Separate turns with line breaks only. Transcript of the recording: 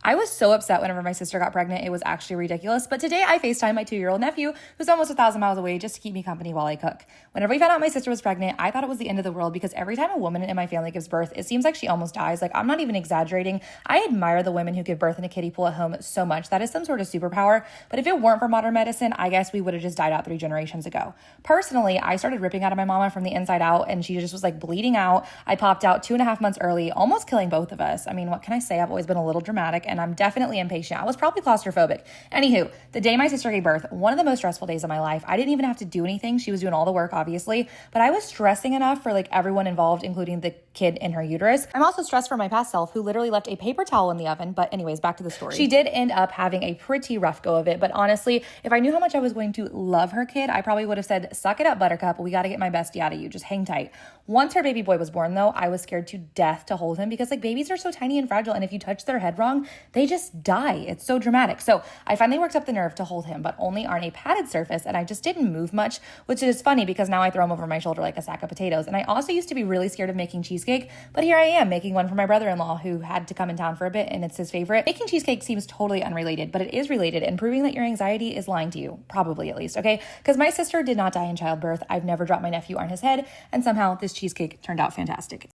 I was so upset whenever my sister got pregnant. It was actually ridiculous. But today I FaceTime my 2-year-old nephew, who's almost 1,000 miles away, just to keep me company while I cook. Whenever we found out my sister was pregnant, I thought it was the end of the world because every time a woman in my family gives birth, it seems like she almost dies. Like, I'm not even exaggerating. I admire the women who give birth in a kiddie pool at home so much. That is some sort of superpower. But if it weren't for modern medicine, I guess we would have just died out 3 generations ago. Personally, I started ripping out of my mama from the inside out, and she just was like bleeding out. I popped out 2.5 months early, almost killing both of us. I mean, what can I say? I've always been a little dramatic, and I'm definitely impatient. I was probably claustrophobic. Anywho, the day my sister gave birth, one of the most stressful days of my life. I didn't even have to do anything. She was doing all the work, obviously, but I was stressing enough for like everyone involved, including the kid in her uterus. I'm also stressed for my past self, who literally left a paper towel in the oven. But anyways, back to the story. She did end up having a pretty rough go of it, but honestly, if I knew how much I was going to love her kid, I probably would have said, suck it up, buttercup. We got to get my bestie out of you. Just hang tight. Once her baby boy was born, though, I was scared to death to hold him because like babies are so tiny and fragile, and if you touch their head wrong, they just die. It's so dramatic. So I finally worked up the nerve to hold him, but only on a padded surface, and I just didn't move much, which is funny because now I throw him over my shoulder like a sack of potatoes. And I also used to be really scared of making cheesecake, but here I am making one for my brother-in-law who had to come in town for a bit, and it's his favorite. Making cheesecake seems totally unrelated, but it is related, and proving that your anxiety is lying to you, probably at least, okay? Because my sister did not die in childbirth. I've never dropped my nephew on his head, and somehow this cheesecake turned out fantastic.